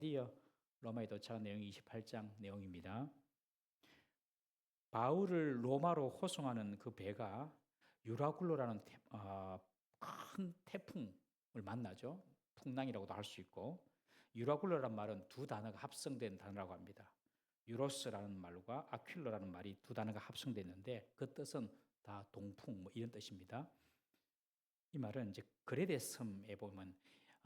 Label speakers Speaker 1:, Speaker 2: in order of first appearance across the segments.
Speaker 1: 드디어 로마에 도착한 내용이 28장 내용입니다. 바울을 로마로 호송하는 그 배가 유라굴로라는 큰 태풍을 만나죠. 풍랑이라고도 할 수 있고, 유라굴로라는 말은 두 단어가 합성된 단어라고 합니다. 유로스라는 말과 아퀼로라는 말이 두 단어가 합성됐는데 그 뜻은 다 동풍 이런 뜻입니다. 이 말은 이제 그레데 섬에 보면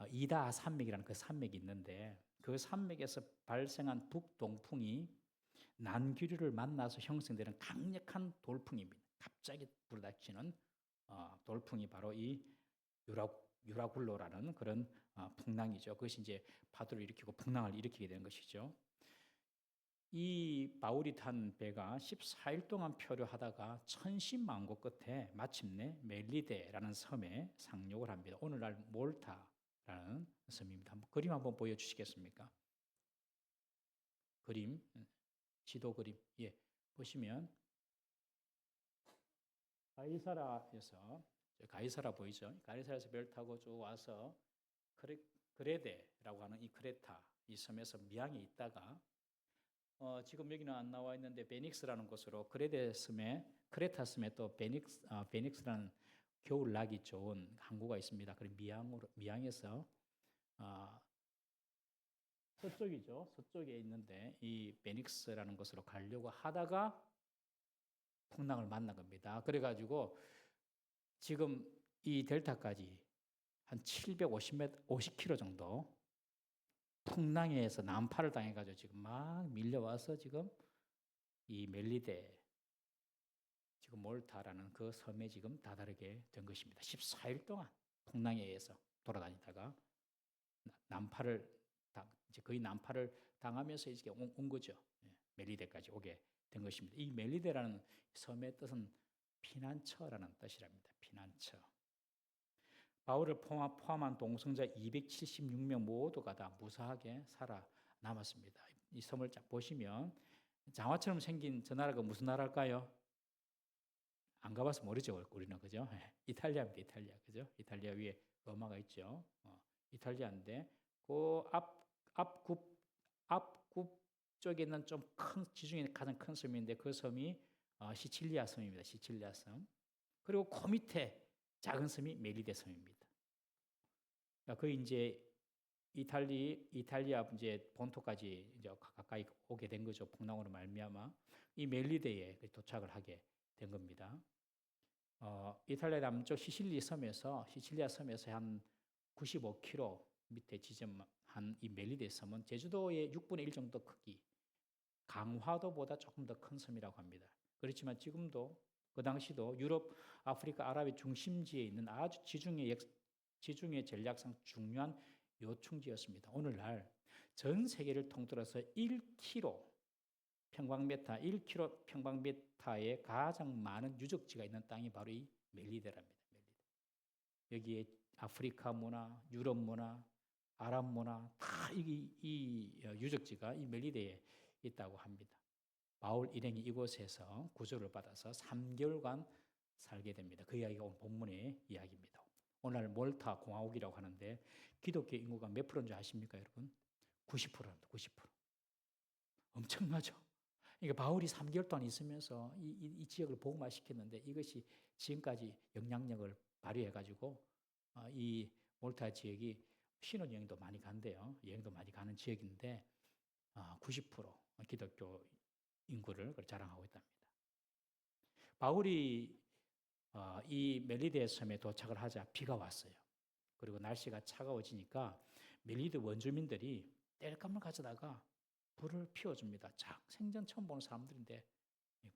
Speaker 1: 이다 산맥이라는 그 산맥이 있는데 그 산맥에서 발생한 북동풍이 난기류를 만나서 형성되는 강력한 돌풍입니다. 갑자기 불어닥치는 돌풍이 바로 이 유라굴로라는 그런 풍랑이죠. 그것이 이제 파도를 일으키고 풍랑을 일으키게 되는 것이죠. 이 바울이 탄 배가 14일 동안 표류하다가 천신만고 끝에 마침내 멜리데라는 섬에 상륙을 합니다. 오늘날 몰타라는 섬입니다. 그림 한번 보여주시겠습니까? 그림, 지도 그림. 예, 보시면 가이사라 보이죠? 가이사라에서 배를 타고 쭉 와서 그레데라고 하는 이 크레타 이 섬에서 미항에 있다가 지금 여기는 안 나와 있는데 베닉스라는 곳으로 크레타 섬에 또 베닉스라는 겨울 나기 좋은 항구가 있습니다. 그리고 미항에서 서쪽이죠. 서쪽에 있는데 이 베닉스라는 곳으로 가려고 하다가 풍랑을 만난 겁니다. 그래가지고 지금 이 델타까지 한 50km 정도 풍랑에 의해서 난파를 당해가지고 지금 막 밀려와서 지금 이 멜리데, 지금 몰타라는 그 섬에 지금 다다르게 된 것입니다. 14일 동안 풍랑에 의해서 돌아다니다가 이제 거의 난파를 당하면서 이제 온 거죠. 멜리데까지 오게 된 것입니다. 이 멜리데라는 섬의 뜻은 피난처라는 뜻이랍니다. 피난처. 바울을 포함한 동성자 276명 모두가 다 무사하게 살아남았습니다. 이 섬을 쫙 보시면 장화처럼 생긴 저 나라가 무슨 나라일까요? 안 가봐서 모르죠, 우리는. 그죠? 이탈리아입니다, 이탈리아. 그죠? 이탈리아 위에 로마가 있죠. 이탈리아인데, 그 앞굽 쪽에 있는 좀 큰, 지중해 가장 큰 섬인데 그 섬이 시칠리아 섬입니다. 시칠리아 섬. 그리고 그 밑에 작은 섬이 멜리데 섬입니다. 거의 이제 이탈리아 이제 본토까지 이제 가까이 오게 된 거죠. 풍랑으로 말미암아 이 멜리데에 도착을 하게 된 겁니다. 이탈리아 남쪽 시칠리아 섬에서 한 95km 밑에 지점한 이 멜리데 섬은 제주도의 6분의 1 정도 크기, 강화도보다 조금 더 큰 섬이라고 합니다. 그렇지만 지금도 그 당시도 유럽, 아프리카, 아랍의 중심지에 있는 아주 지중해 전략상 중요한 요충지였습니다. 오늘날 전 세계를 통틀어서 1km 평방미터에 가장 많은 유적지가 있는 땅이 바로 이 멜리데랍니다. 멜리데. 여기에 아프리카 문화, 유럽 문화, 아랍 문화 다 이 유적지가 이 멜리데에 있다고 합니다. 바울 일행이 이곳에서 구조를 받아서 3개월간 살게 됩니다. 그 이야기가 오늘 본문의 이야기입니다. 오늘 몰타 공화국이라고 하는데 기독교 인구가 몇 프로인 줄 아십니까, 여러분? 90%입니다. 90%. 엄청나죠? 그러니까 바울이 3개월 동안 있으면서 이 지역을 복음화시켰는데 이것이 지금까지 영향력을 발휘해가지고 이 몰타 지역이 신혼여행도 많이 간대요. 여행도 많이 가는 지역인데 90% 기독교 인구를 자랑하고 있답니다. 바울이 이 멜리데 섬에 도착을 하자 비가 왔어요. 그리고 날씨가 차가워지니까 멜리데 원주민들이 땔감을 가져다가 불을 피워줍니다. 생전 처음 보는 사람들인데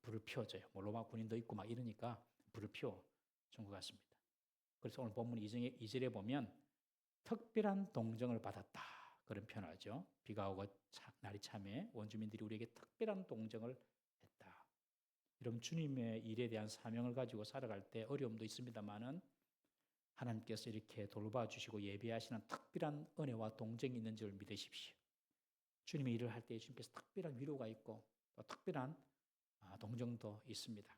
Speaker 1: 불을 피워줘요. 뭐 로마 군인도 있고 막 이러니까 불을 피워준 것 같습니다. 그래서 오늘 본문 2절에 보면 특별한 동정을 받았다. 그런 표현을 하죠. 비가 오고 날이 참에 원주민들이 우리에게 특별한 동정을 했다. 여러분 주님의 일에 대한 사명을 가지고 살아갈 때 어려움도 있습니다만은 하나님께서 이렇게 돌봐주시고 예비하시는 특별한 은혜와 동정이 있는 줄 믿으십시오. 주님의 일을 할 때 주님께서 특별한 위로가 있고 또 특별한 동정도 있습니다.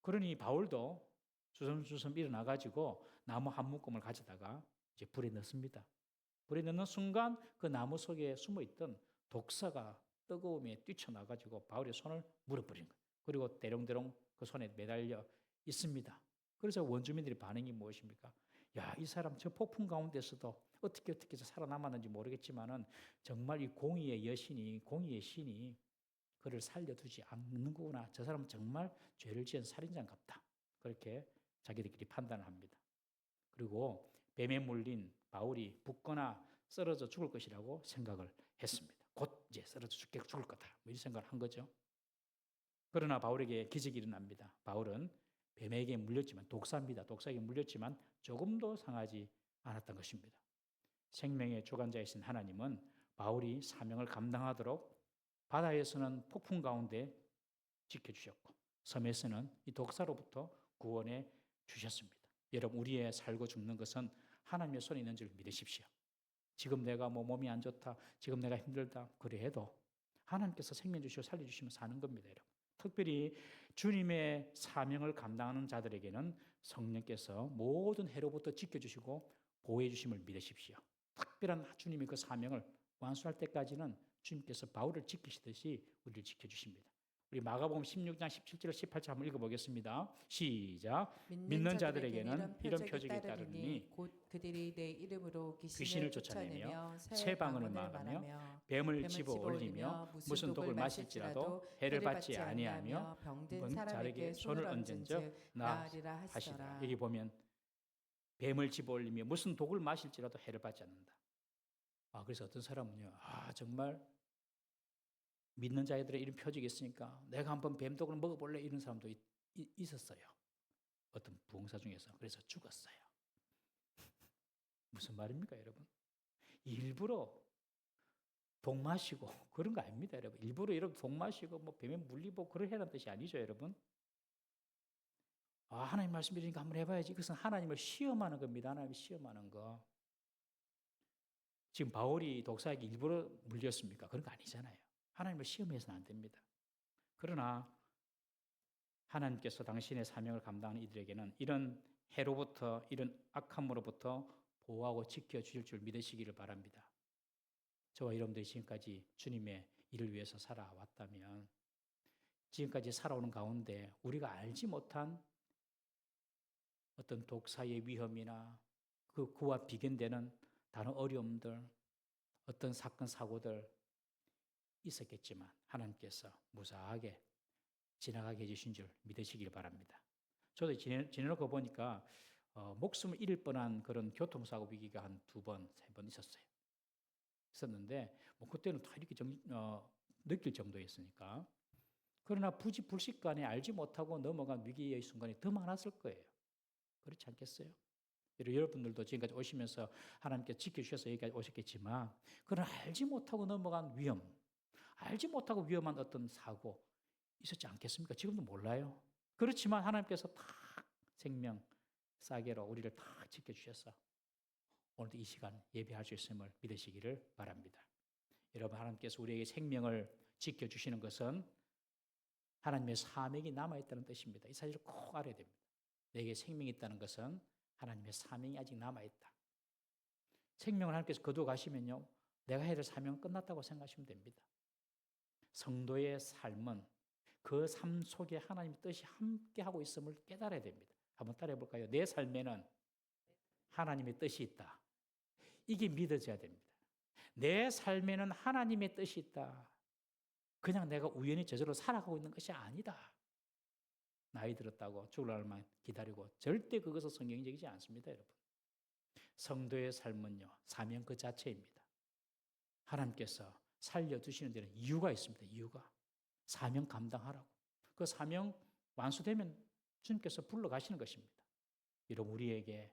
Speaker 1: 그러니 바울도 주섬주섬 일어나가지고 나무 한 묶음을 가져다가 이제 불에 넣습니다. 불에 넣는 순간 그 나무 속에 숨어있던 독사가 뜨거움에 뛰쳐나가지고 바울의 손을 물어버린 거예요. 그리고 대롱대롱 그 손에 매달려 있습니다. 그래서 원주민들의 반응이 무엇입니까? 야, 이 사람 저 폭풍 가운데서도 어떻게 해서 살아남았는지 모르겠지만은 정말 이 공의의 여신이, 공의의 신이 그를 살려두지 않는 거구나. 저 사람은 정말 죄를 지은 살인자 같다. 그렇게 자기들끼리 판단을 합니다. 그리고 뱀에 물린 바울이 붓거나 쓰러져 죽을 것이라고 생각을 했습니다. 곧 이제 쓰러져 죽을 거다. 뭐 이런 생각을 한 거죠. 그러나 바울에게 기적이 일어납니다. 바울은 뱀에게 물렸지만, 독사입니다. 독사에게 물렸지만 조금도 상하지 않았던 것입니다. 생명의 주관자이신 하나님은 바울이 사명을 감당하도록 바다에서는 폭풍 가운데 지켜주셨고, 섬에서는 이 독사로부터 구원해 주셨습니다. 여러분, 우리의 살고 죽는 것은 하나님의 손에 있는 줄 믿으십시오. 지금 내가 뭐 몸이 안 좋다, 지금 내가 힘들다, 그래 해도 하나님께서 생명 주시고 살려주시면 사는 겁니다, 여러분. 특별히 주님의 사명을 감당하는 자들에게는 성령께서 모든 해로부터 지켜주시고 보호해 주심을 믿으십시오. 특별한 주님의 그 사명을 완수할 때까지는 주님께서 바울을 지키시듯이 우리를 지켜주십니다. 우리 마가복음 16장 17절 18절 한번 읽어보겠습니다. 시작. 믿는 자들에게는 이런 표적이 따르니
Speaker 2: 곧 그들이 내 이름으로
Speaker 1: 귀신을 쫓아내며 새 방언을 말하며 뱀을 집어 올리며 무슨 독을 마실지라도 해를 받지 아니하며 병든 자에게 손을 얹은 즉 나으리라 하시더라. 여기 보면 뱀을 집어 올리며 무슨 독을 마실지라도 해를 받지 않는다. 그래서 어떤 사람은요, 정말 믿는 자들의 이런 표적이 있으니까 내가 한번 뱀독을 먹어볼래 이런 사람도 있었어요. 어떤 부흥사 중에서. 그래서 죽었어요. 무슨 말입니까, 여러분? 일부러 독 마시고 그런 거 아닙니다, 여러분. 일부러 이렇게 독 마시고 뭐 뱀에 물리고 그러라는 뜻이 아니죠, 여러분. 하나님 말씀드리니까 한번 해봐야지. 그것은 하나님을 시험하는 겁니다. 하나님을 시험하는 거. 지금 바울이 독사에게 일부러 물렸습니까? 그런 거 아니잖아요. 하나님을 시험해서는 안 됩니다. 그러나 하나님께서 당신의 사명을 감당하는 이들에게는 이런 해로부터, 이런 악함으로부터 보호하고 지켜주실 줄 믿으시기를 바랍니다. 저와 여러분들이 지금까지 주님의 일을 위해서 살아왔다면 지금까지 살아오는 가운데 우리가 알지 못한 어떤 독사의 위험이나 그와 비견되는 다른 어려움들, 어떤 사건, 사고들 있었겠지만 하나님께서 무사하게 지나가게 해주신 줄 믿으시길 바랍니다. 저도 지내놓고 보니까 목숨을 잃을 뻔한 그런 교통사고 위기가 한 2번, 3번 있었는데 뭐 그때는 다 이렇게 느낄 정도였으니까. 그러나 부지불식간에 알지 못하고 넘어간 위기의 순간이 더 많았을 거예요. 그렇지 않겠어요? 여러분들도 지금까지 오시면서 하나님께 지켜주셔서 여기까지 오셨겠지만 그러나 알지 못하고 넘어간 위험, 알지 못하고 위험한 어떤 사고 있었지 않겠습니까? 지금도 몰라요. 그렇지만 하나님께서 다 생명 싸게로 우리를 다 지켜주셔서 오늘도 이 시간 예배할 수 있음을 믿으시기를 바랍니다. 여러분, 하나님께서 우리에게 생명을 지켜주시는 것은 하나님의 사명이 남아있다는 뜻입니다. 이 사실을 꼭 알아야 됩니다. 내게 생명이 있다는 것은 하나님의 사명이 아직 남아있다. 생명을 하나님께서 거두어가시면요, 내가 해야 될 사명은 끝났다고 생각하시면 됩니다. 성도의 삶은 그 삶 속에 하나님의 뜻이 함께하고 있음을 깨달아야 됩니다. 한번 따라해 볼까요? 내 삶에는 하나님의 뜻이 있다. 이게 믿어져야 됩니다. 내 삶에는 하나님의 뜻이 있다. 그냥 내가 우연히 저절로 살아가고 있는 것이 아니다. 나이 들었다고 죽을 날만 기다리고 절대 그것은 성경적이지 않습니다, 여러분. 성도의 삶은요, 사명 그 자체입니다. 하나님께서 살려두시는 데는 이유가 있습니다. 이유가. 사명 감당하라고. 그 사명 완수되면 주님께서 불러가시는 것입니다. 여러분, 우리에게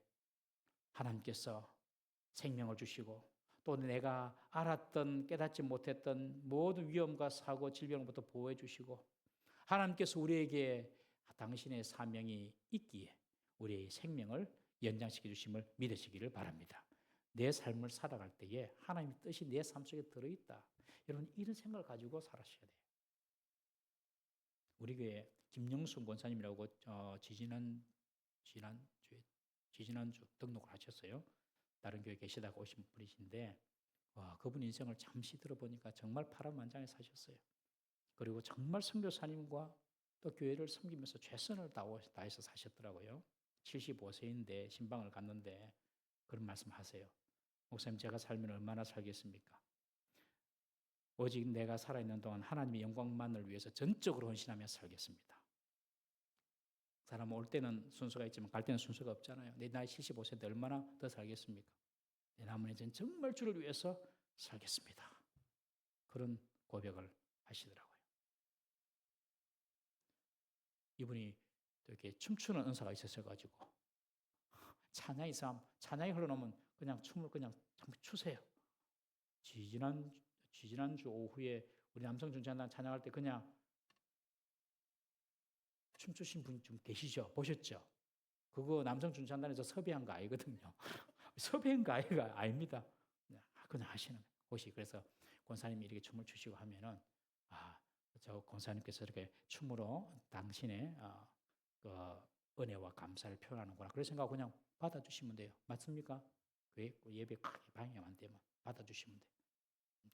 Speaker 1: 하나님께서 생명을 주시고 또 내가 알았던 깨닫지 못했던 모든 위험과 사고, 질병부터 보호해 주시고 하나님께서 우리에게 당신의 사명이 있기에 우리의 생명을 연장시켜 주심을 믿으시기를 바랍니다. 내 삶을 살아갈 때에 하나님의 뜻이 내 삶 속에 들어있다. 여러분, 이런 생각을 가지고 살아셔야 돼요. 우리 교회 김영순 권사님이라고 지지난주 등록을 하셨어요. 다른 교회 계시다가 오신 분이신데 와, 그분 인생을 잠시 들어보니까 정말 파란만장하게 사셨어요. 그리고 정말 선교사님과 또 교회를 섬기면서 최선을 다해서 사셨더라고요. 75세인데 신방을 갔는데 그런 말씀하세요. 목사님, 제가 살면 얼마나 살겠습니까? 오직 내가 살아있는 동안 하나님의 영광만을 위해서 전적으로 헌신하며 살겠습니다. 사람 올 때는 순서가 있지만 갈 때는 순서가 없잖아요. 내 나이 75세인데 얼마나 더 살겠습니까? 내 남은 인생 정말 주를 위해서 살겠습니다. 그런 고백을 하시더라고요. 이분이 또 이렇게 춤추는 은사가 있으셔가지고 찬양이 흘러나오면 그냥 춤을 그냥 추세요. 지지난주 오후에 우리 남성중창단 찬양할 때 그냥 춤추신 분 좀 계시죠? 보셨죠? 그거 남성중창단에서 섭외한 거 아니거든요. 섭외한 거 아닙니다. 그냥 하시는 곳이. 그래서 권사님이 이렇게 춤을 추시고 하면은 저 권사님께서 이렇게 춤으로 당신의 그 은혜와 감사를 표현하는구나. 그런 생각 그냥 받아주시면 돼요. 맞습니까? 예배 크게 방해가 안 되면 받아주시면 돼요.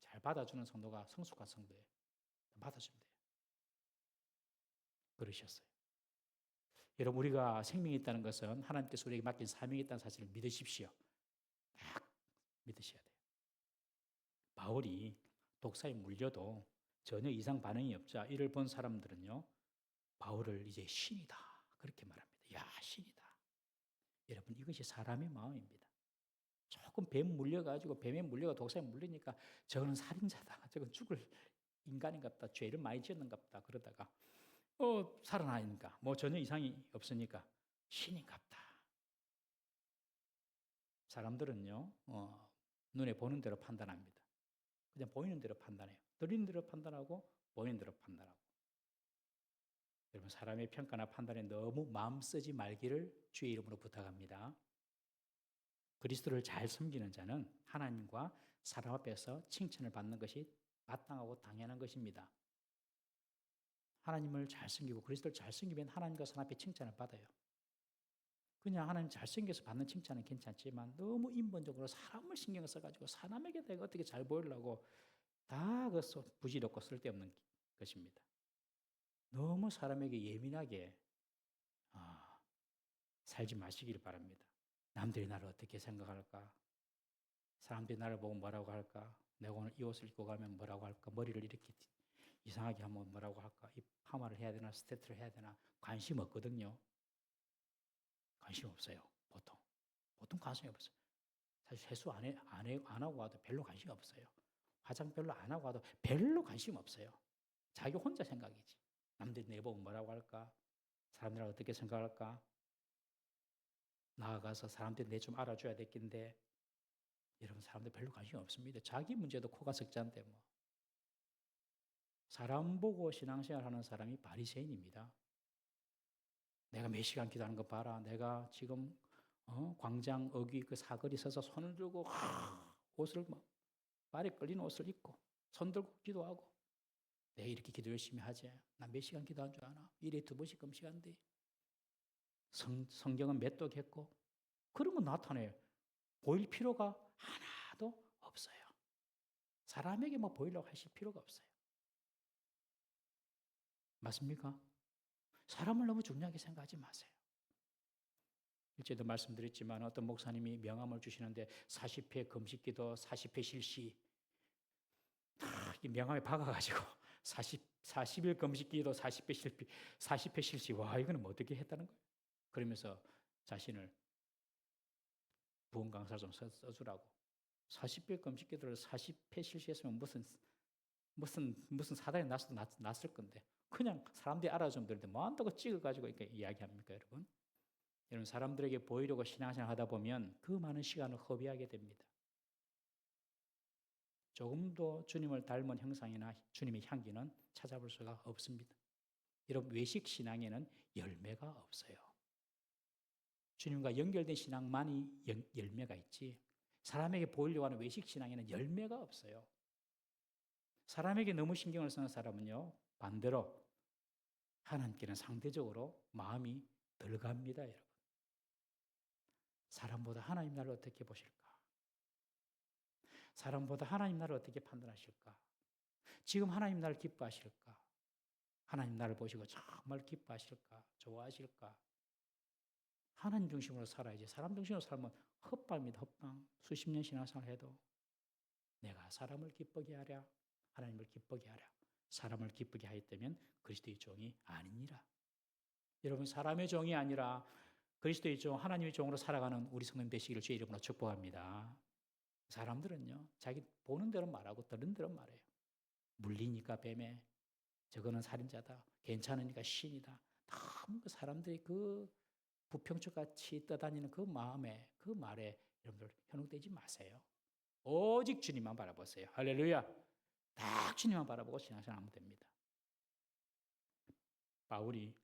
Speaker 1: 잘 받아주는 성도가 성숙한 성도예요. 받아주면 돼요. 그러셨어요. 여러분, 우리가 생명이 있다는 것은 하나님께서 우리에게 맡긴 사명이 있다는 사실을 믿으십시오. 딱 믿으셔야 돼요. 바울이 독사에 물려도 전혀 이상 반응이 없자 이를 본 사람들은요, 바울을 이제 신이다 그렇게 말합니다. 야, 신이다. 여러분, 이것이 사람의 마음입니다. 조금 뱀 물려가지고 뱀에 물려가 독사에 물리니까 저거는 살인자다, 저건 죽을 인간인갑다, 죄를 많이 지었는갑다 그러다가 살아나니까 뭐 전혀 이상이 없으니까 신인갑다. 사람들은요, 눈에 보는 대로 판단합니다. 그냥 보이는 대로 판단해요. 들리는 대로 판단하고 보이는 대로 판단하고. 여러분, 사람의 평가나 판단에 너무 마음 쓰지 말기를 주의 이름으로 부탁합니다. 그리스도를 잘 섬기는 자는 하나님과 사람 앞에서 칭찬을 받는 것이 마땅하고 당연한 것입니다. 하나님을 잘 섬기고 그리스도를 잘 섬기면 하나님과 사람 앞에 칭찬을 받아요. 그냥 하나님 잘 섬겨서 받는 칭찬은 괜찮지만 너무 인본적으로 사람을 신경 써가지고 사람에게 내가 어떻게 잘 보이려고 다 부질없고 쓸데없는 것입니다. 너무 사람에게 예민하게 살지 마시길 바랍니다. 남들이 나를 어떻게 생각할까? 사람들이 나를 보고 뭐라고 할까? 내가 오늘 이 옷을 입고 가면 뭐라고 할까? 머리를 이렇게 이상하게 하면 뭐라고 할까? 이 파마를 해야 되나? 스테트를 해야 되나? 관심 없거든요. 관심 없어요. 보통 관심이 없어요. 사실 세수 안 하고 와도 별로 관심 없어요. 화장 별로 안 하고 와도 별로 관심 없어요. 자기 혼자 생각이지. 남들이 내 보고 뭐라고 할까? 사람들이 어떻게 생각할까? 나아가서 사람들이 내 좀 알아줘야 되겠는데 여러분, 사람들 별로 관심 없습니다. 자기 문제도 코가 석잔데 뭐. 사람 보고 신앙생활 하는 사람이 바리새인입니다. 내가 몇 시간 기도하는 거 봐라. 내가 지금 광장 어귀 그 사거리 서서 손을 들고 옷을 발에 끌리는 옷을 입고 손 들고 기도하고 내가 이렇게 기도 열심히 하지. 나 몇 시간 기도한 줄 아나? 일에 2번씩 금식한대. 성경은 몇 독했고 그런 건 나타내요. 보일 필요가 하나도 없어요. 사람에게 뭐 보이려고 하실 필요가 없어요. 맞습니까? 사람을 너무 중요하게 생각하지 마세요. 일제도 말씀드렸지만 어떤 목사님이 명함을 주시는데 40회 금식기도 40회 실시 이 명함에 박아가지고 40일 금식기도 40회 실시 와 이거는 뭐 어떻게 했다는 거예요. 그러면서 자신을 부흥 강사 좀 써주라고 40회 금식기도를 40회 실시했으면 무슨 사단이 났을 건데 그냥 사람들이 알아주면 되는데 뭐 한다고 찍어가지고 이렇게 이야기합니까 여러분? 여러분, 사람들에게 보이려고 신앙생활 하다 보면 그 많은 시간을 허비하게 됩니다. 조금도 주님을 닮은 형상이나 주님의 향기는 찾아볼 수가 없습니다. 여러분, 외식 신앙에는 열매가 없어요. 주님과 연결된 신앙만이 열매가 있지 사람에게 보이려고 하는 외식 신앙에는 열매가 없어요. 사람에게 너무 신경을 쓰는 사람은요 반대로 하나님께는 상대적으로 마음이 덜 갑니다. 여러분, 사람보다 하나님 나를 어떻게 보실까? 사람보다 하나님 나를 어떻게 판단하실까? 지금 하나님 나를 기뻐하실까? 하나님 나를 보시고 정말 기뻐하실까? 좋아하실까? 하나님 중심으로 살아야지. 사람 중심으로 살면 헛방입니다. 헛방. 수십 년 신앙생활 해도 내가 사람을 기쁘게 하랴, 하나님을 기쁘게 하랴. 사람을 기쁘게 하였다면 그리스도의 종이 아니니라. 여러분, 사람의 종이 아니라 그리스도의 종, 하나님의 종으로 살아가는 우리 성도님 되시기를 주의 이름으로 축복합니다. 사람들은요, 자기 보는 대로 말하고 들은 대로 말해요. 물리니까 뱀에, 저거는 살인자다, 괜찮으니까 신이다. 너무 그 사람들이 그 부평초같이 떠다니는 그 마음에, 그 말에 여러분들 현혹되지 마세요. 오직 주님만 바라보세요. 할렐루야. 딱 주님만 바라보고 신앙생활 하면 됩니다. 바울이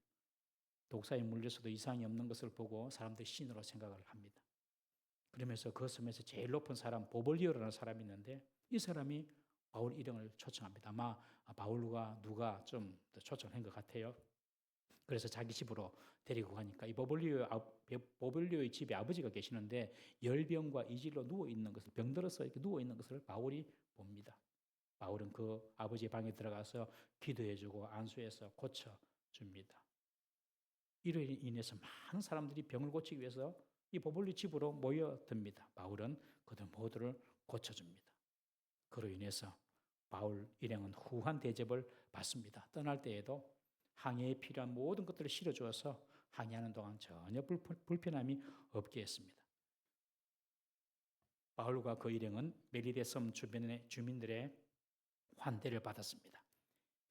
Speaker 1: 독사에 물려서도 이상이 없는 것을 보고 사람들이 신으로 생각을 합니다. 그러면서 그 섬에서 제일 높은 사람 보볼리오라는 사람이 있는데 이 사람이 바울 일행을 초청합니다. 아마 바울과 누가 좀 초청한 것 같아요. 그래서 자기 집으로 데리고 가니까 이 보볼리오의 집에 아버지가 계시는데 열병과 이질로 누워 있는 것을, 병들어서 이렇게 누워 있는 것을 바울이 봅니다. 바울은 그 아버지의 방에 들어가서 기도해주고 안수해서 고쳐줍니다. 이로 인해서 많은 사람들이 병을 고치기 위해서 이 보볼리 집으로 모여듭니다. 바울은 그들 모두를 고쳐줍니다. 그로 인해서 바울 일행은 후한 대접을 받습니다. 떠날 때에도 항해에 필요한 모든 것들을 실어주어서 항해하는 동안 전혀 불편함이 없게 했습니다. 바울과 그 일행은 멜리데 섬 주변의 주민들의 환대를 받았습니다.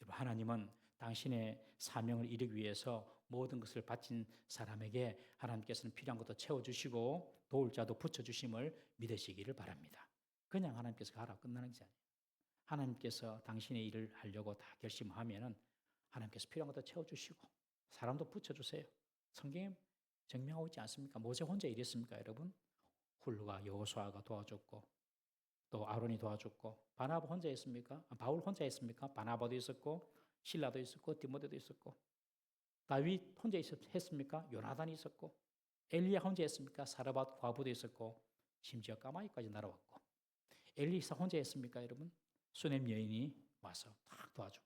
Speaker 1: 하나님은 당신의 사명을 이루기 위해서 모든 것을 바친 사람에게 하나님께서는 필요한 것도 채워주시고 도울 자도 붙여주심을 믿으시기를 바랍니다. 그냥 하나님께서 가라 끝나는 게 아니에요. 하나님께서 당신의 일을 하려고 다 결심하면은 하나님께서 필요한 것도 채워주시고 사람도 붙여주세요. 성경에 증명하고 있지 않습니까? 모세 혼자 일했습니까, 여러분? 훌루가 여호수아가 도와줬고 또 아론이 도와줬고 바나바 혼자 했습니까? 바울 혼자 했습니까? 바나바도 있었고 실라도 있었고 디모데도 있었고 다윗 혼자 했습니까? 요나단이 있었고 엘리야 혼자 했습니까? 사르밧 과부도 있었고 심지어 까마귀까지 날아왔고 엘리사 혼자 했습니까, 여러분? 수넴 여인이 와서 딱 도와주고.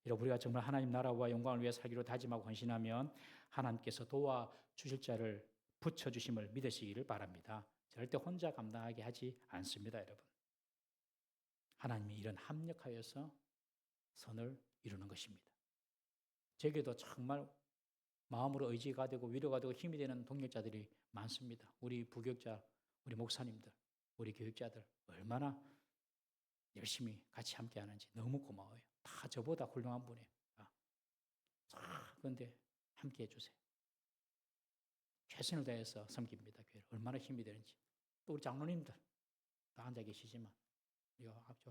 Speaker 1: 여러분, 우리가 정말 하나님 나라와 영광을 위해 살기로 다짐하고 헌신하면 하나님께서 도와주실 자를 붙여주심을 믿으시기를 바랍니다. 절대 혼자 감당하게 하지 않습니다, 여러분. 하나님이 이런 합력하여서 선을 이루는 것입니다. 제게도 정말 마음으로 의지가 되고 위로가 되고 힘이 되는 동역자들이 많습니다. 우리 부교육자, 우리 목사님들, 우리 교육자들 얼마나 열심히 같이 함께 하는지 너무 고마워요. 다 저보다 훌륭한 분이에요. 그런데 함께 해주세요. 최선을 다해서 섬깁니다. 교회를. 얼마나 힘이 되는지. 또 우리 장로님들 다 앉아 계시지만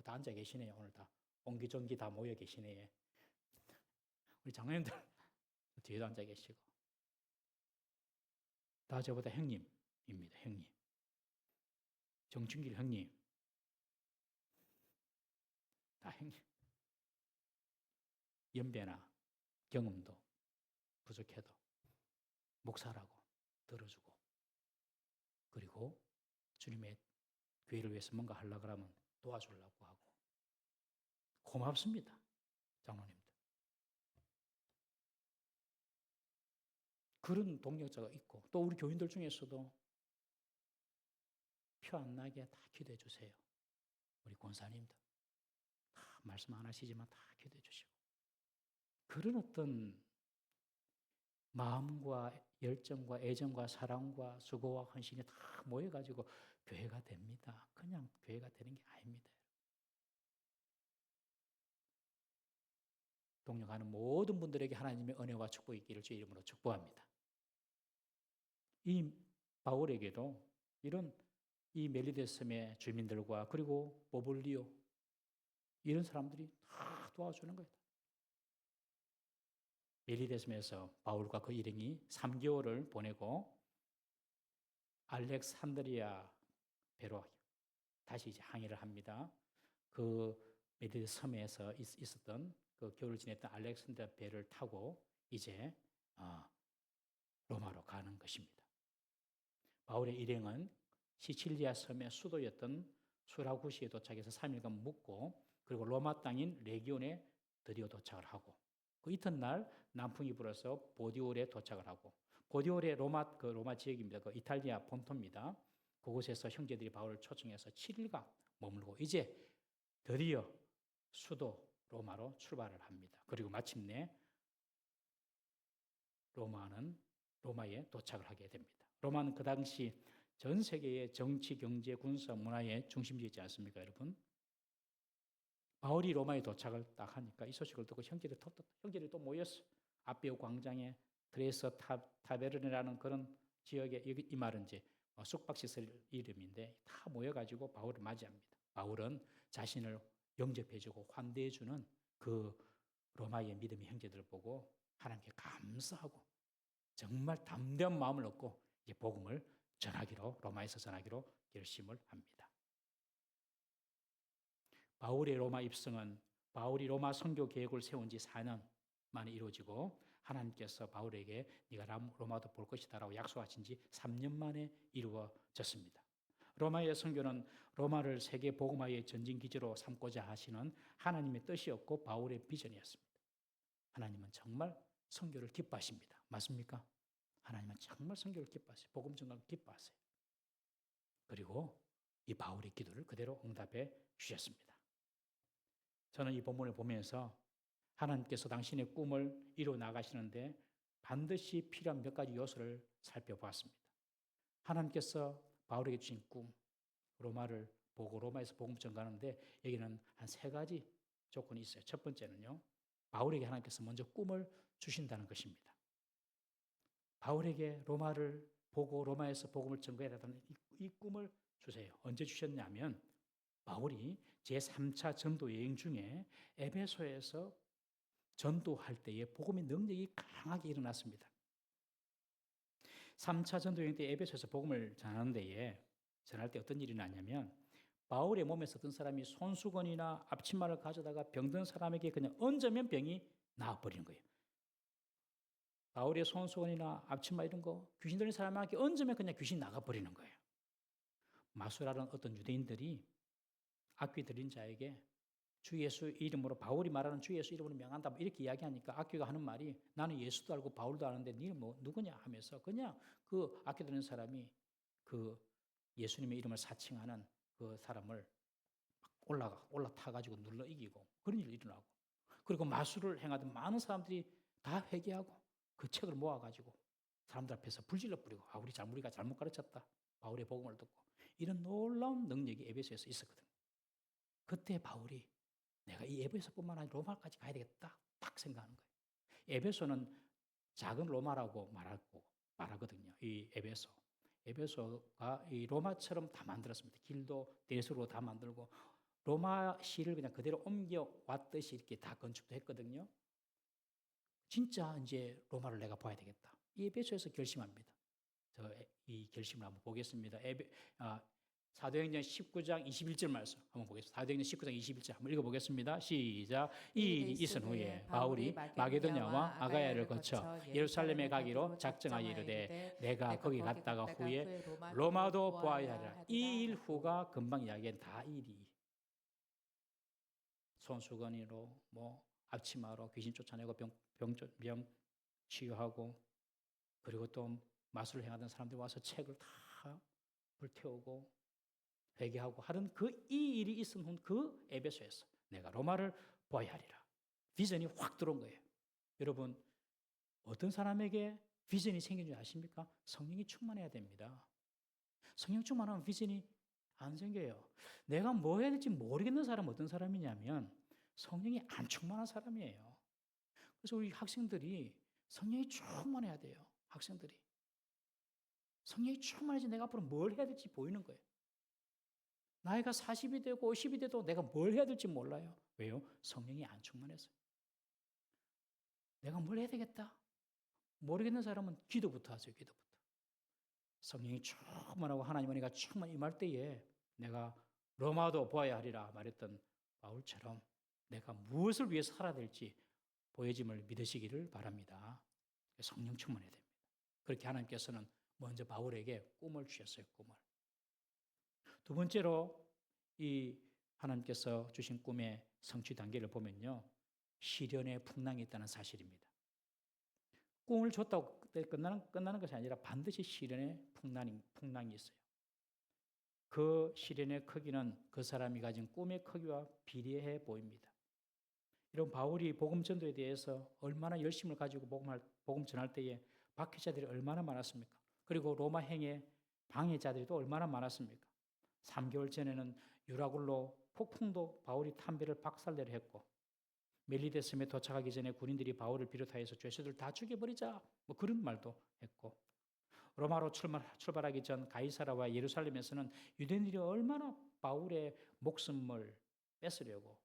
Speaker 1: 다 앉아 계시네요. 오늘 다 옹기종기 다 모여 계시네요. 우리 장로님들 뒤에도 앉아 계시고 다 저보다 형님입니다. 형님. 정춘길 형님. 다 형님. 연배나 경험도 부족해도 목사라고 들어주고 그리고 주님의 교회를 위해서 뭔가 하려고 하면 도와주려고 하고 고맙습니다. 장로님들. 그런 동력자가 있고 또 우리 교인들 중에서도 표 안 나게 다 기도해 주세요. 우리 권사님들 다 말씀 안 하시지만 다 기도해 주시고 그런 어떤 마음과 열정과 애정과 사랑과 수고와 헌신이 다 모여가지고 교회가 됩니다. 그냥 교회가 되는 게 아닙니다. 동역하는 모든 분들에게 하나님의 은혜와 축복이 있기를 주의 이름으로 축복합니다. 이 바울에게도 이런 이 멜리데 섬의 주민들과 그리고 보볼리오 이런 사람들이 다 도와주는 거예요. 멜리데 섬에서 바울과 그 일행이 3개월을 보내고 알렉산드리아 배로 다시 이제 항해를 합니다. 그 멜리데 섬에서 있었던 그 겨울을 지냈던 알렉산드리아 배를 타고 이제 로마로 가는 것입니다. 바울의 일행은 시칠리아 섬의 수도였던 수라구시에 도착해서 3일간 묵고 그리고 로마 땅인 레기온에 드디어 도착을 하고 그 이튿날 남풍이 불어서 보디올에 도착을 하고 보디올의 로마 지역입니다. 그 이탈리아 본토입니다. 그곳에서 형제들이 바울을 초청해서 7일간 머물고 이제 드디어 수도 로마로 출발을 합니다. 그리고 마침내 로마에 도착을 하게 됩니다. 로마는 그 당시 전 세계의 정치, 경제, 군사, 문화의 중심지였지 않습니까, 여러분? 바울이 로마에 도착을 딱 하니까 이 소식을 듣고 형제들이 또 모였어. 아베오 광장에 드레서 타베르네라는 그런 지역에 이 말은 이제 숙박시설 이름인데 다 모여가지고 바울을 맞이합니다. 바울은 자신을 영접해주고 환대해주는 그 로마의 믿음의 형제들을 보고 하나님께 감사하고 정말 담대한 마음을 얻고 이제 복음을 로마에서 전하기로 결심을 합니다. 바울의 로마 입성은 바울이 로마 선교 계획을 세운 지 4년 만에 이루어지고 하나님께서 바울에게 네가 로마도 볼 것이다라고 약속하신 지 3년 만에 이루어졌습니다. 로마의 선교는 로마를 세계 복음화의 전진 기지로 삼고자 하시는 하나님의 뜻이었고 바울의 비전이었습니다. 하나님은 정말 선교를 기뻐하십니다. 맞습니까? 하나님은 정말 선교를 기뻐하세요. 복음 전가를 기뻐하세요. 그리고 이 바울의 기도를 그대로 응답해 주셨습니다. 저는 이 본문을 보면서 하나님께서 당신의 꿈을 이루어 나가시는데 반드시 필요한 몇 가지 요소를 살펴보았습니다. 하나님께서 바울에게 주신 꿈, 로마를 보고 로마에서 복음 전가하는데 여기는 한 3가지 조건이 있어요. 첫 번째는요. 바울에게 하나님께서 먼저 꿈을 주신다는 것입니다. 바울에게 로마를 보고 로마에서 복음을 전가해야 한다는 이 꿈을 주세요. 언제 주셨냐면 바울이 제3차 전도 여행 중에 에베소에서 전도할 때에 복음의 능력이 강하게 일어났습니다. 3차 전도 여행 때 에베소에서 복음을 전할 때 어떤 일이 났냐면 바울의 몸에서 어떤 사람이 손수건이나 앞치마를 가져다가 병든 사람에게 그냥 얹으면 병이 나아버리는 거예요. 바울의 손수건이나 앞치마 이런 거 귀신 들린 사람에게 얹으면 그냥 귀신 나가버리는 거예요. 마술하는 어떤 유대인들이 악귀 들린 자에게 주 예수 이름으로 바울이 말하는 주 예수 이름으로 명한다 이렇게 이야기하니까 악귀가 하는 말이 나는 예수도 알고 바울도 아는데 니는 뭐 누구냐 하면서 그냥 그 악귀 들린 사람이 그 예수님의 이름을 사칭하는 그 사람을 올라타가지고 눌러 이기고 그런 일이 일어나고 그리고 마술을 행하던 많은 사람들이 다 회개하고 그 책을 모아가지고 사람들 앞에서 불질러 뿌리고 우리가 잘못 가르쳤다. 바울의 복음을 듣고 이런 놀라운 능력이 에베소에서 있었거든요. 그때 바울이 내가 이 에베소뿐만 아니라 로마까지 가야 되겠다 딱 생각하는 거예요. 에베소는 작은 로마라고 말하거든요. 이 에베소가 이 로마처럼 다 만들었습니다. 길도 대수로 다 만들고 로마 시를 그냥 그대로 옮겨 왔듯이 이렇게 다 건축도 했거든요. 진짜 이제 로마를 내가 봐야 되겠다. 이 에베소에서 결심합니다. 이 결심을 한번 보겠습니다. 사도행전 19장 21절 말씀 한번 보겠습니다. 사도행전 19장 21절 한번 읽어보겠습니다. 시작. 이 일이 있은 후에 바울이 마게도냐와 아가야를 거쳐 예루살렘에 가기로 작정하여 이르되 내가 거기 갔다가 후에 로마도 보아야 하리라. 이 일 후가 금방 이야기한 다 일이 손수건으로 앞치마로 귀신 쫓아내고 병 치유하고 그리고 또 마술을 행하던 사람들이 와서 책을 다 불태우고 회개하고 하는 이 일이 있은 후 그 에베소에서 내가 로마를 보아야 하리라. 비전이 확 들어온 거예요. 여러분 어떤 사람에게 비전이 생긴 줄 아십니까? 성령이 충만해야 됩니다. 성령 충만하면 비전이 안 생겨요. 내가 뭐 해야 될지 모르겠는 사람은 어떤 사람이냐면 성령이 안 충만한 사람이에요. 그래서 우리 학생들이 성령이 충만해야 돼요. 학생들이. 성령이 충만해지 내가 앞으로 뭘 해야 될지 보이는 거예요. 나이가 40이 되고 50이 돼도 내가 뭘 해야 될지 몰라요. 왜요? 성령이 안 충만해서요. 내가 뭘 해야 되겠다? 모르겠는 사람은 기도부터 하세요. 기도부터. 성령이 충만하고 하나님 은혜가 충만히 임할 때에 내가 로마도 보아야 하리라 말했던 바울처럼 내가 무엇을 위해서 살아야 될지 보여짐을 믿으시기를 바랍니다. 성령 충만해야 됩니다. 그렇게 하나님께서는 먼저 바울에게 꿈을 주셨어요. 꿈을. 두 번째로 이 하나님께서 주신 꿈의 성취 단계를 보면요. 시련의 풍랑이 있다는 사실입니다. 꿈을 줬다고 그때 끝나는 것이 아니라 반드시 시련의 풍랑이 있어요. 그 시련의 크기는 그 사람이 가진 꿈의 크기와 비례해 보입니다. 이런 바울이 복음 전도에 대해서 얼마나 열심을 가지고 복음 전할 때에 박해자들이 얼마나 많았습니까? 그리고 로마 행의 방해자들이 또 얼마나 많았습니까? 3개월 전에는 유라굴로 폭풍도 바울이 탐배를 박살내려 했고, 멜리데 섬에 도착하기 전에 군인들이 바울을 비롯하여서 죄수들 다 죽여버리자 뭐 그런 말도 했고, 로마로 출발하기 전 가이사라와 예루살렘에서는 유대인들이 얼마나 바울의 목숨을 뺏으려고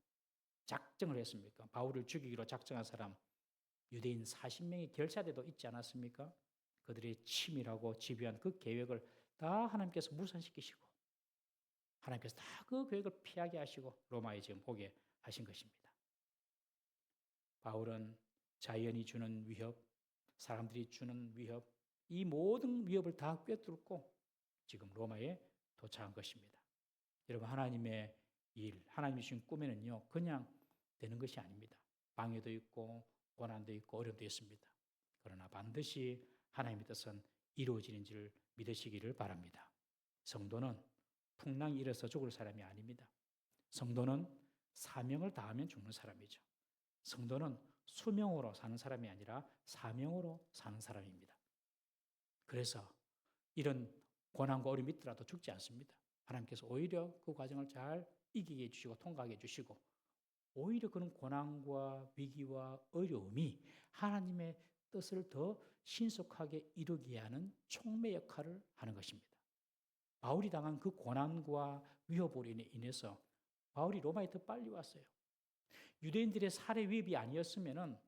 Speaker 1: 작정을 했습니까? 바울을 죽이기로 작정한 사람 유대인 40명이 결사돼도 있지 않았습니까? 그들의 치밀하고 집요한 그 계획을 다 하나님께서 무산시키시고 하나님께서 다 그 계획을 피하게 하시고 로마에 지금 오게 하신 것입니다. 바울은 자연이 주는 위협, 사람들이 주는 위협, 이 모든 위협을 다 꿰뚫고 지금 로마에 도착한 것입니다. 여러분, 하나님의 일, 하나님이 주신 꿈에는요, 그냥 되는 것이 아닙니다. 방해도 있고 고난도 있고 어려움도 있습니다. 그러나 반드시 하나님의 뜻은 이루어지는 줄 믿으시기를 바랍니다. 성도는 풍랑이 일어서 죽을 사람이 아닙니다. 성도는 사명을 다하면 죽는 사람이죠. 성도는 수명으로 사는 사람이 아니라 사명으로 사는 사람입니다. 그래서 이런 고난과 어려움이 있더라도 죽지 않습니다. 하나님께서 오히려 그 과정을 잘 이기게 해주시고 통과하게 해주시고 오히려 그런 고난과 위기와 어려움이 하나님의 뜻을 더 신속하게 이루게 하는 촉매 역할을 하는 것입니다. 바울이 당한 그 고난과 위협으로 인해서 바울이 로마에 더 빨리 왔어요. 유대인들의 살해 위협이 아니었으면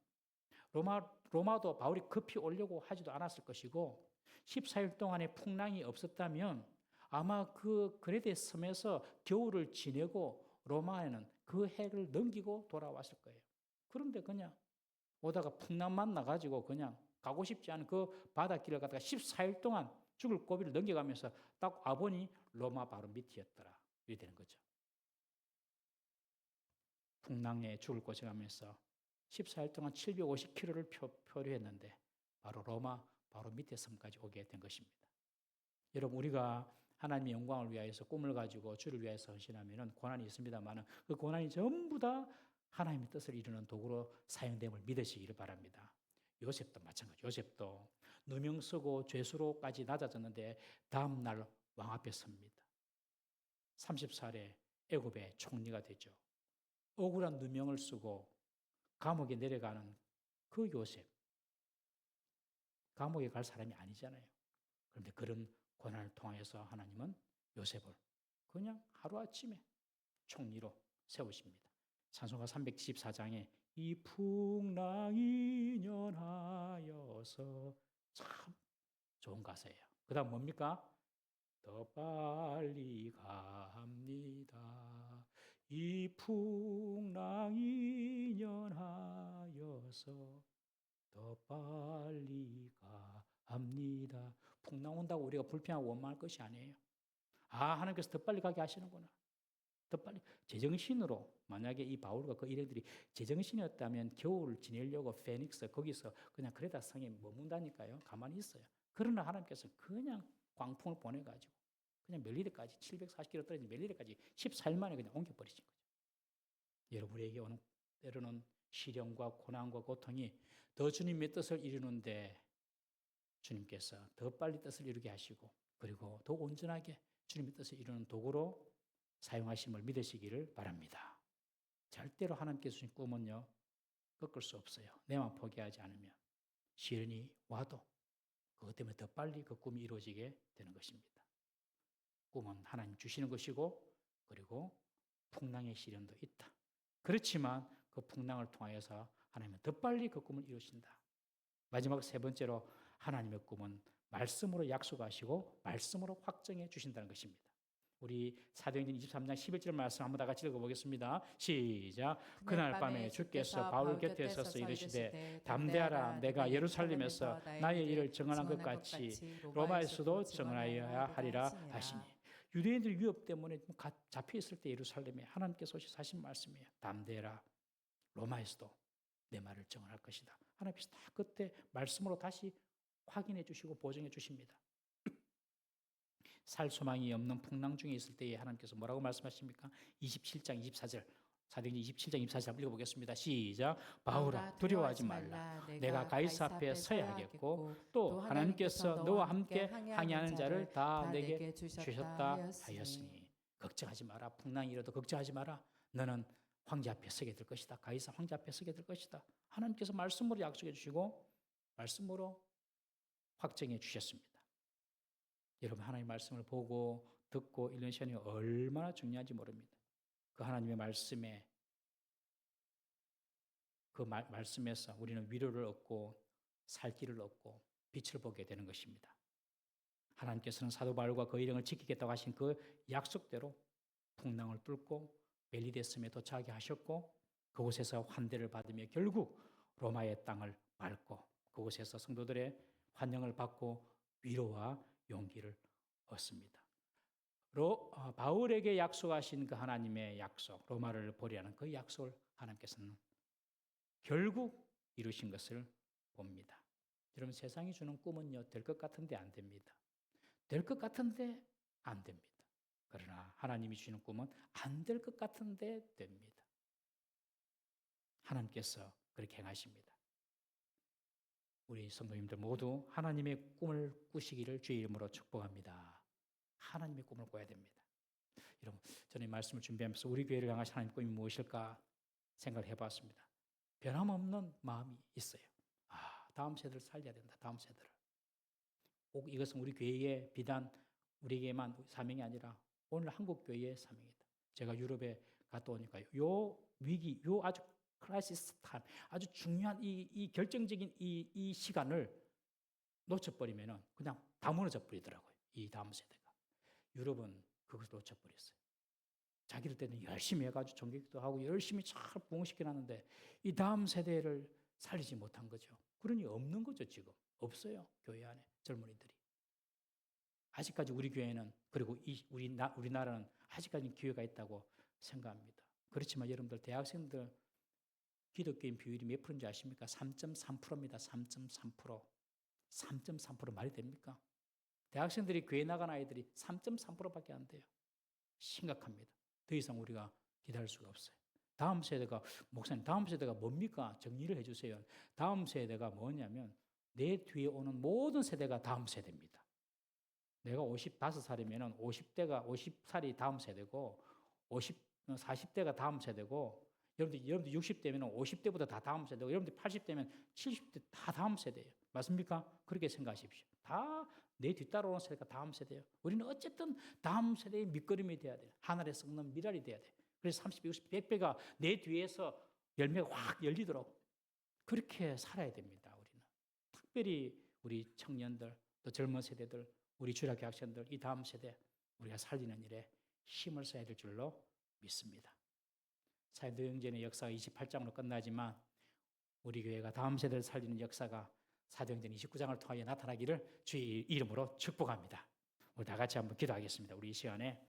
Speaker 1: 로마도 바울이 급히 오려고 하지도 않았을 것이고 14일 동안의 풍랑이 없었다면 아마 그 그레데 섬에서 겨울을 지내고 로마에는 그 해를 넘기고 돌아왔을 거예요. 그런데 그냥 오다가 풍랑만 나가지고 그냥 가고 싶지 않은 그 바닷길을 가다가 14일 동안 죽을 고비를 넘겨가면서 딱 와보니 로마 바로 밑이었더라. 이렇게 되는 거죠. 풍랑에 죽을 고생하면서 14일 동안 750km를 표류했는데 바로 로마 바로 밑에 섬까지 오게 된 것입니다. 여러분, 우리가 하나님의 영광을 위하여서 꿈을 가지고 주를 위하여서 헌신하면 고난이 있습니다만 그 고난이 전부 다 하나님의 뜻을 이루는 도구로 사용됨을 믿으시기를 바랍니다. 요셉도 마찬가지. 요셉도 누명 쓰고 죄수로까지 낮아졌는데 다음 날 왕 앞에 섭니다. 30살에 애굽의 총리가 되죠. 억울한 누명을 쓰고 감옥에 내려가는 그 요셉. 감옥에 갈 사람이 아니잖아요. 그런데 그런 고난을 통하여서 하나님은 요셉을 그냥 하루아침에 총리로 세우십니다. 찬송가 374장에 이 풍랑이 연하여서 참 좋은 가사예요. 그 다음 뭡니까? 더 빨리 갑니다. 이 풍랑이 연하여서 더 빨리 갑니다. 풍랑 온다고 우리가 불평하고 원망할 것이 아니에요. 하나님께서 더 빨리 가게 하시는구나. 더 빨리. 제정신으로 만약에 이 바울과 그 일행들이 제정신이었다면 겨울을 지내려고 페닉스 거기서 그냥 그레다 성에 머문다니까요. 가만히 있어요. 그러나 하나님께서 그냥 광풍을 보내가지고 그냥 멜리데까지 740km 떨어진 멜리데까지 14일 만에 그냥 옮겨버리신 거죠. 여러분에게 오는 때로는 시련과 고난과 고통이 더 주님의 뜻을 이루는데 주님께서 더 빨리 뜻을 이루게 하시고 그리고 더 온전하게 주님의 뜻을 이루는 도구로 사용하심을 믿으시기를 바랍니다. 절대로 하나님께서 주신 꿈은요 꺾을 수 없어요. 내만 포기하지 않으면 시련이 와도 그것 때문에 더 빨리 그 꿈이 이루어지게 되는 것입니다. 꿈은 하나님 주시는 것이고 그리고 풍랑의 시련도 있다. 그렇지만 그 풍랑을 통하여서 하나님은 더 빨리 그 꿈을 이루신다. 마지막 세 번째로 하나님의 꿈은 말씀으로 약속하시고 말씀으로 확정해 주신다는 것입니다. 우리 사도행전 23장 11절 말씀 한번 다 같이 읽어보겠습니다. 시작. 그날 밤에 주께서 바울 곁에 서서 이르시되 담대하라 내가 예루살렘에서 나의 일을 정언한 것 같이 로마에서도 정언하여야 하리라 하시니 유대인들 위협 때문에 잡혀 있을 때 예루살렘에 하나님께서 하신 말씀이에요. 담대해라. 로마에서도 내 말을 정할 것이다. 하나님께서 다 그때 말씀으로 다시 확인해 주시고 보증해 주십니다. 살 소망이 없는 풍랑 중에 있을 때에 하나님께서 뭐라고 말씀하십니까? 27장 24절. 사도행전 27장 24절 한번 읽어보겠습니다. 시작. 바울아 두려워하지 말라. 내가 가이사 앞에 서야 하겠고 또 하나님께서 너와 함께 항해하는 자를 다 내게 주셨다 하였으니 걱정하지 마라. 풍랑이 일어도 걱정하지 마라. 너는 황제 앞에 서게 될 것이다. 가이사 황제 앞에 서게 될 것이다. 하나님께서 말씀으로 약속해 주시고 말씀으로 확정해 주셨습니다. 여러분 하나님의 말씀을 보고 듣고 읽는 시간이 얼마나 중요한지 모릅니다. 그 하나님의 말씀에 그 말씀에서 우리는 위로를 얻고 살 길을 얻고 빛을 보게 되는 것입니다. 하나님께서는 사도 바울과 그 일행을 지키겠다고 하신 그 약속대로 풍랑을 뚫고 멜리데 섬에 도착하게 하셨고 그곳에서 환대를 받으며 결국 로마의 땅을 밟고 그곳에서 성도들의 환영을 받고 위로와 용기를 얻습니다. 바울에게 약속하신 그 하나님의 약속, 로마를 보리라는 그 약속을 하나님께서는 결국 이루신 것을 봅니다. 여러분 세상이 주는 꿈은요 될 것 같은데 안 됩니다. 될 것 같은데 안 됩니다. 그러나 하나님이 주시는 꿈은 안 될 것 같은데 됩니다. 하나님께서 그렇게 행하십니다. 우리 성도님들 모두 하나님의 꿈을 꾸시기를 주의 이름으로 축복합니다. 하나님의 꿈을 꿔야 됩니다. 여러분, 저는 이 말씀을 준비하면서 우리 교회를 향하신 하나님의 꿈이 무엇일까 생각을 해봤습니다. 변함없는 마음이 있어요. 다음 세대를 살려야 된다. 다음 세대를. 꼭 이것은 우리 교회의 비단 우리에게만 사명이 아니라 오늘 한국 교회의 사명이다. 제가 유럽에 갔다 오니까 요 위기, 요 아주 크라이시스 타임, 아주 중요한 이 결정적인 이 시간을 놓쳐버리면은 그냥 다 무너져 버리더라고요. 이 다음 세대가. 유럽은 그것을 놓쳐버렸어요. 자기들 때는 열심히 해가지고 전기도 하고 열심히 잘 부흥시켜놨는데 이 다음 세대를 살리지 못한 거죠. 그러니 없는 거죠 지금. 없어요. 교회 안에 젊은이들이. 아직까지 우리 교회는 그리고 우리나라는 아직까지 기회가 있다고 생각합니다. 그렇지만 여러분들 대학생들 기독교인 비율이 몇 프로인지 아십니까? 3.3%입니다. 3.3%. 3.3% 말이 됩니까? 대학생들이 교회 나간 아이들이 3.3%밖에 안 돼요. 심각합니다. 더 이상 우리가 기다릴 수가 없어요. 다음 세대가, 목사님, 다음 세대가 뭡니까? 정리를 해주세요. 다음 세대가 뭐냐면 내 뒤에 오는 모든 세대가 다음 세대입니다. 내가 55살이면 50살이 다음 세대고 40대가 다음 세대고 여러분들 60대면 50대보다 다 다음 세대고 여러분들 80대면 70대 다 다음 세대예요. 맞습니까? 그렇게 생각하십시오. 다 내 뒤따라오는 세대가 다음 세대예요. 우리는 어쨌든 다음 세대의 밑거름이 돼야 돼요. 하늘에 썩는 미랄이 돼야 돼요. 그래서 30배, 60배, 100배가 내 뒤에서 열매가 확 열리도록 그렇게 살아야 됩니다. 우리는. 특별히 우리 청년들, 또 젊은 세대들, 우리 주일학교 학생들, 이 다음 세대 우리가 살리는 일에 힘을 써야 될 줄로 믿습니다. 사도행전의 역사가 28장으로 끝나지만 우리 교회가 다음 세대를 살리는 역사가 사도행전 29장을 통하여 나타나기를 주의 이름으로 축복합니다. 우리 다 같이 한번 기도하겠습니다. 우리 이 시간에